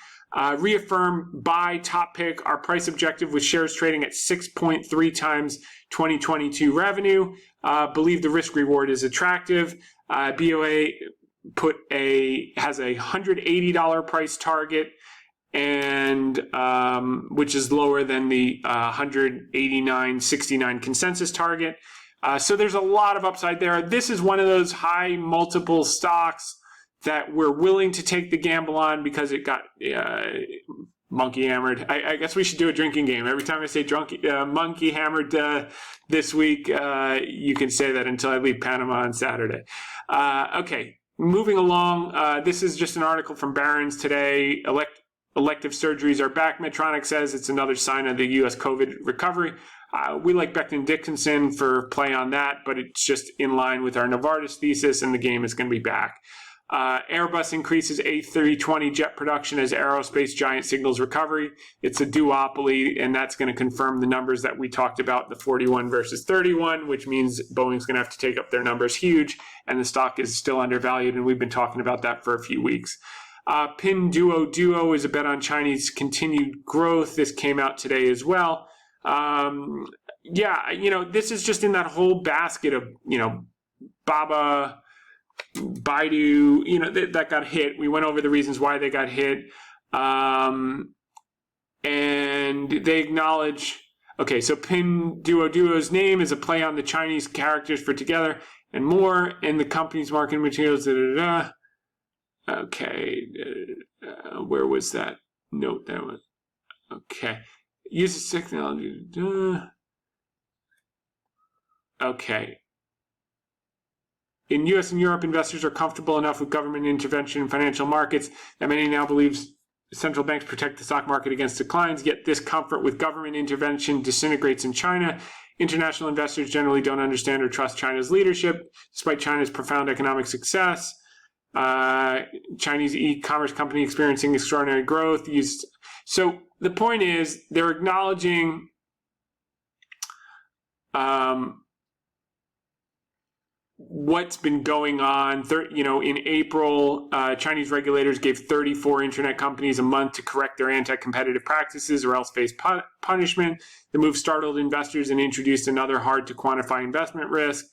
Reaffirm buy top pick our price objective with shares trading at 6.3 times 2022 revenue. Believe the risk reward is attractive. BOA has a $180 price target, and which is lower than the 189.69 consensus target. So there's a lot of upside there. This is one of those high multiple stocks that we're willing to take the gamble on because it got monkey hammered. I guess we should do a drinking game. Every time I say monkey hammered this week, you can say that until I leave Panama on Saturday. Okay, moving along. This is just an article from Barron's today. Elective surgeries are back. Medtronic says it's another sign of the U.S. COVID recovery. We like Becton Dickinson for play on that, but it's just in line with our Novartis thesis, and the game is going to be back. Airbus increases A320 jet production as aerospace giant signals recovery. It's a duopoly, and that's going to confirm the numbers that we talked about, the 41 versus 31, which means Boeing's going to have to take up their numbers huge, and the stock is still undervalued, and we've been talking about that for a few weeks. Pinduoduo is a bet on Chinese continued growth. This came out today as well. This is just in that whole basket of, Baba, Baidu, that got hit. We went over the reasons why they got hit. And they acknowledge, okay, so Pinduoduo's name is a play on the Chinese characters for together and more in the company's marketing materials. Okay, where was that note? That was, Okay. Uses technology. Okay. In U.S. and Europe, investors are comfortable enough with government intervention in financial markets that many now believe central banks protect the stock market against declines, yet this comfort with government intervention disintegrates in China. International investors generally don't understand or trust China's leadership, despite China's profound economic success. Chinese e-commerce company experiencing extraordinary growth. So the point is, they're acknowledging what's been going on. In April, Chinese regulators gave 34 internet companies a month to correct their anti-competitive practices or else face punishment. The move startled investors and introduced another hard-to-quantify investment risk.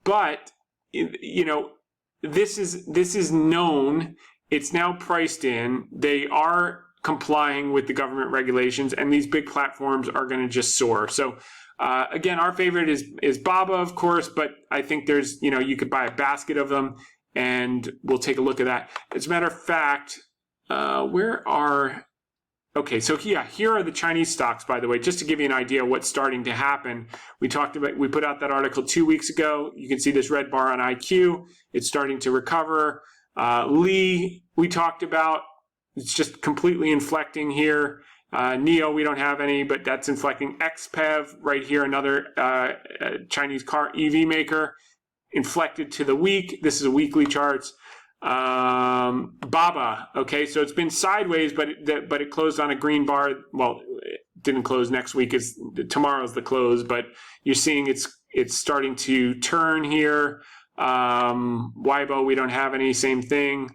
But this is known. It's now priced in. They are complying with the government regulations, and these big platforms are going to just soar. So again, our favorite is Baba, of course, but I think there's, you could buy a basket of them, and we'll take a look at that. As a matter of fact, okay, so yeah, here are the Chinese stocks, by the way, just to give you an idea of what's starting to happen. We put out that article 2 weeks ago. You can see this red bar on IQ. It's starting to recover. Lee, we talked about. It's just completely inflecting here. NEO, we don't have any, but that's inflecting. XPEV, right here, another Chinese car EV maker, inflected to the week. This is a weekly charts. Baba, okay, so it's been sideways, but it closed on a green bar. Well, it didn't close next week. Tomorrow's the close, but you're seeing it's starting to turn here. Weibo, we don't have any, same thing.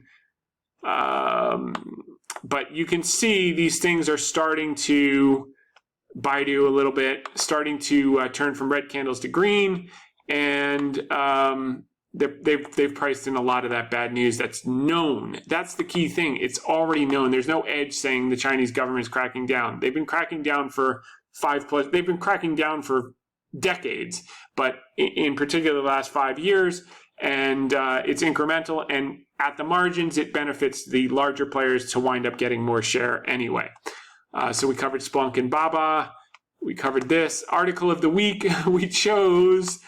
But you can see these things are starting to, Baidu a little bit, starting to turn from red candles to green, and they've priced in a lot of that bad news that's known. That's the key thing. It's already known. There's no edge saying the Chinese government is cracking down. They've been cracking down for they've been cracking down for decades, but in particular the last 5 years, and it's incremental, and at the margins, it benefits the larger players to wind up getting more share anyway. So we covered Splunk and Baba. We covered this. Article of the week, we chose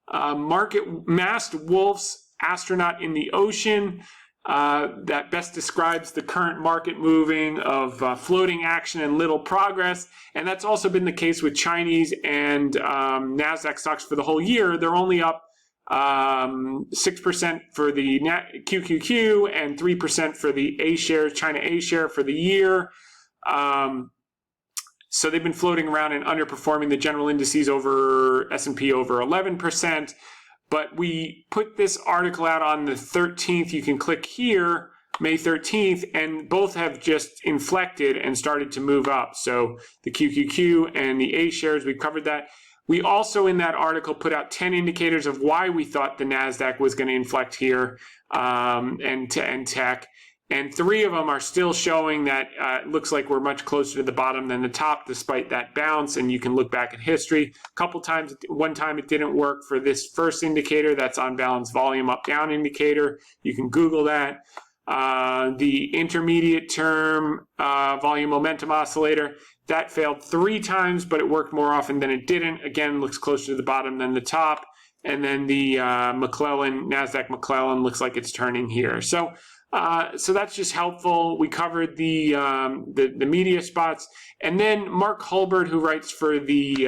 Masked Wolf's Astronaut in the Ocean. That best describes the current market moving of floating action and little progress. And that's also been the case with Chinese and NASDAQ stocks for the whole year. They're only up 6% for the QQQ and 3% for the A share, China A share for the year. So they've been floating around and underperforming the general indices over S&P over 11%. But we put this article out on the 13th. You can click here, May 13th, and both have just inflected and started to move up. So the QQQ and the A shares, we've covered that. We also, in that article, put out 10 indicators of why we thought the NASDAQ was going to inflect here, and tech. And 3 of them are still showing that it looks like we're much closer to the bottom than the top, despite that bounce. And you can look back at history. One time it didn't work for this first indicator. That's on balance volume up-down indicator. You can Google that. The intermediate term volume momentum oscillator, that failed 3 times, but it worked more often than it didn't. Again, looks closer to the bottom than the top. And then the NASDAQ McClellan looks like it's turning here. So that's just helpful. We covered the media spots. And then Mark Hulbert, who writes for the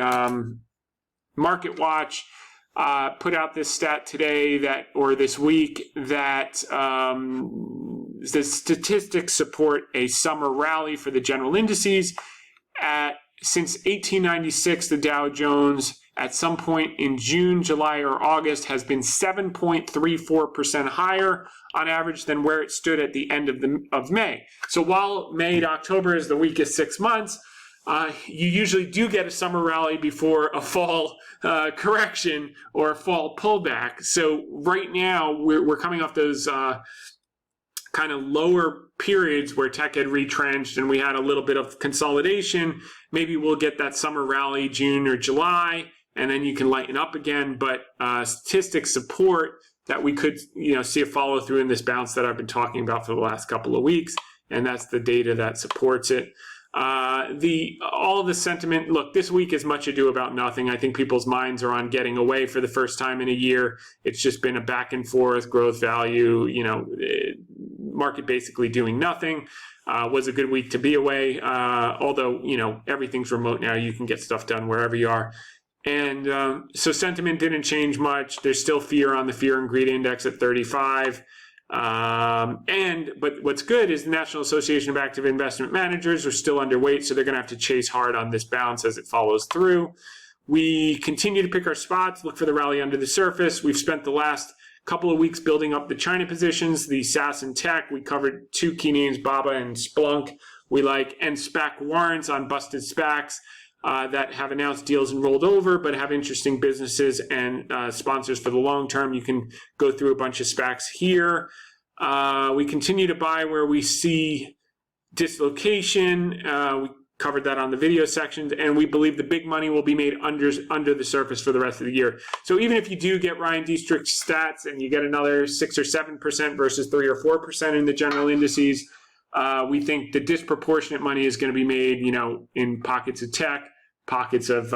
Market Watch, put out this stat today this week that the statistics support a summer rally for the general indices. Since 1896, the Dow Jones at some point in June, July, or August has been 7.34% higher on average than where it stood at the end of May. So while May to October is the weakest 6 months, you usually do get a summer rally before a fall correction or a fall pullback. So right now we're coming off those kind of lower periods where tech had retrenched and we had a little bit of consolidation. Maybe we'll get that summer rally June or July, and then you can lighten up again. But statistics support that we could see a follow through in this bounce that I've been talking about for the last couple of weeks. and that's the data that supports it. All the sentiment, look, this week is much ado about nothing. I think people's minds are on getting away for the first time in a year. It's just been a back and forth growth value, market basically doing nothing. Was a good week to be away. Although, everything's remote now. You can get stuff done wherever you are. And so sentiment didn't change much. There's still fear on the fear and greed index at 35. But what's good is the National Association of Active Investment Managers are still underweight, so they're going to have to chase hard on this bounce as it follows through. We continue to pick our spots, look for the rally under the surface. We've spent the last couple of weeks building up the China positions, the SaaS and tech. We covered two key names, Baba and Splunk. We like, and SPAC warrants on busted SPACs that have announced deals and rolled over, but have interesting businesses and sponsors for the long term. You can go through a bunch of SPACs here. We continue to buy where we see dislocation. We covered that on the video sections, and we believe the big money will be made under the surface for the rest of the year. So even if you do get Ryan Dietrich's stats and you get another 6 or 7% versus 3 or 4% in the general indices, we think the disproportionate money is going to be made, in pockets of tech, pockets of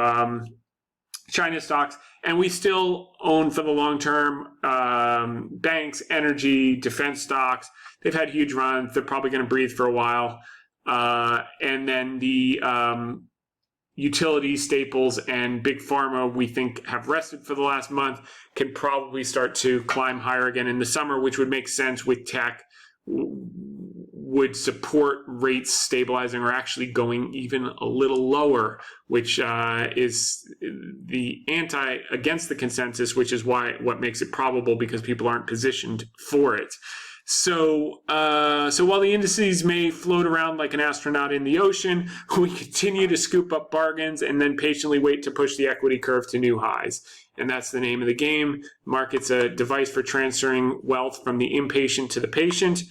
China stocks, and we still own for the long term banks, energy, defense stocks. They've had huge runs. They're probably going to breathe for a while. And then the utility staples and big pharma, we think, have rested for the last month, can probably start to climb higher again in the summer, which would make sense with tech, would support rates stabilizing or actually going even a little lower, which is the against the consensus, which is what makes it probable, because people aren't positioned for it. So while the indices may float around like an astronaut in the ocean, we continue to scoop up bargains and then patiently wait to push the equity curve to new highs. And that's the name of the game. Market's a device for transferring wealth from the impatient to the patient.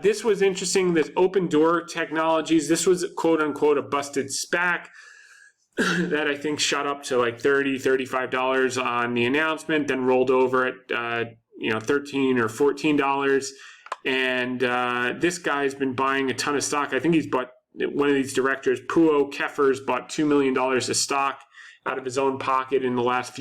This was interesting, this Open Door Technologies. This was, quote unquote, a busted SPAC that I think shot up to like $30, $35 on the announcement, then rolled over at $13 or $14. And this guy's been buying a ton of stock. I think he's bought, one of these directors, Puo Kefers, bought $2 million of stock out of his own pocket in the last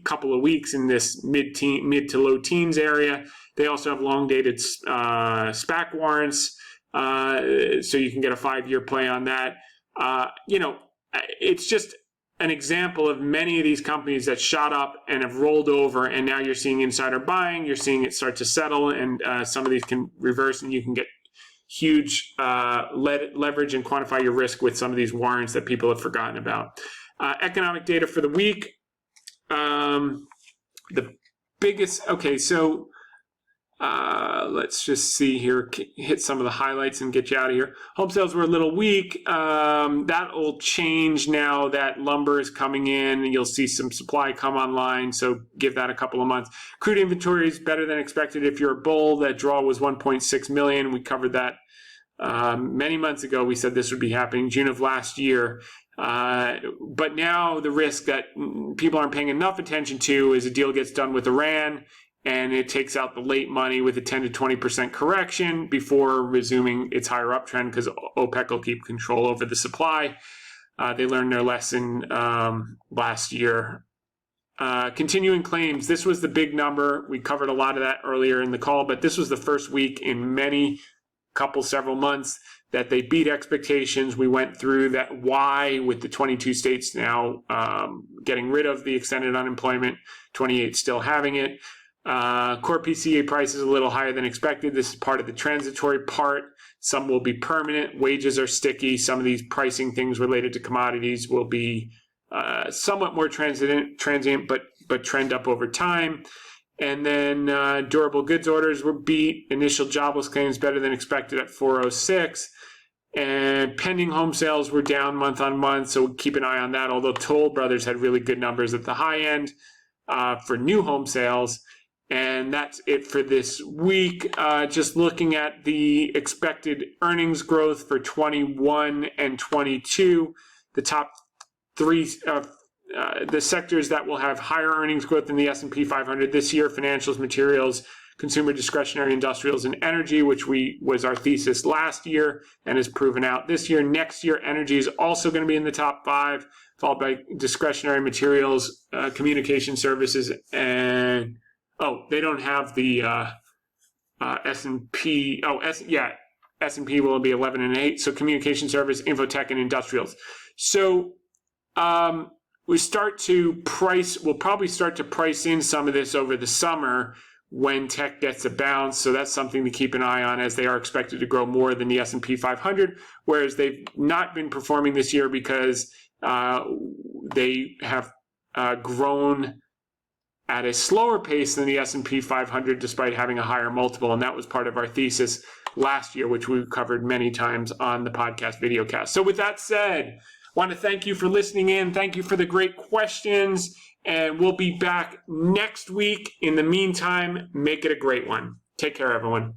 couple of weeks in this mid to low teens area. They also have long-dated SPAC warrants, so you can get a 5-year play on that. It's just an example of many of these companies that shot up and have rolled over, and now you're seeing insider buying. You're seeing it start to settle, and some of these can reverse, and you can get huge leverage and quantify your risk with some of these warrants that people have forgotten about. Economic data for the week. The biggest, okay, so let's just see here, hit some of the highlights and get you out of here. Home sales were a little weak. That will change now that lumber is coming in, and you'll see some supply come online, so give that a couple of months. Crude inventory is better than expected if you're a bull. That draw was 1.6 million. We covered that many months ago. We said this would be happening June of last year. But now the risk that people aren't paying enough attention to is a deal gets done with Iran, and it takes out the late money with a 10 to 20% correction before resuming its higher uptrend, because OPEC will keep control over the supply. They learned their lesson last year. Continuing claims, this was the big number. We covered a lot of that earlier in the call, but this was the first week in several months that they beat expectations. We went through that why with the 22 states now getting rid of the extended unemployment, 28 still having it. Core PCE price is a little higher than expected. This is part of the transitory part. Some will be permanent. Wages are sticky. Some of these pricing things related to commodities will be somewhat more transient, but trend up over time. And then durable goods orders were beat. Initial jobless claims better than expected at 406. And pending home sales were down month on month, so keep an eye on that, although Toll Brothers had really good numbers at the high end for new home sales. And that's it for this week. Just looking at the expected earnings growth for 21 and 22, the top three, the sectors that will have higher earnings growth than the S&P 500 this year: financials, materials, consumer discretionary industrials and energy, which was our thesis last year and has proven out this year. Next year, energy is also going to be in the top 5, followed by discretionary materials, communication services, and they don't have the S&P. S&P will be 11 and 8. So communication service, infotech, and industrials. So we'll probably start to price in some of this over the summer when tech gets a bounce. So that's something to keep an eye on, as they are expected to grow more than the S&P 500, whereas they've not been performing this year because they have grown at a slower pace than the S&P 500 despite having a higher multiple. And that was part of our thesis last year, which we've covered many times on the podcast VideoCast. So with that said, I want to thank you for listening in. Thank you for the great questions. And we'll be back next week. In the meantime, make it a great one. Take care, everyone.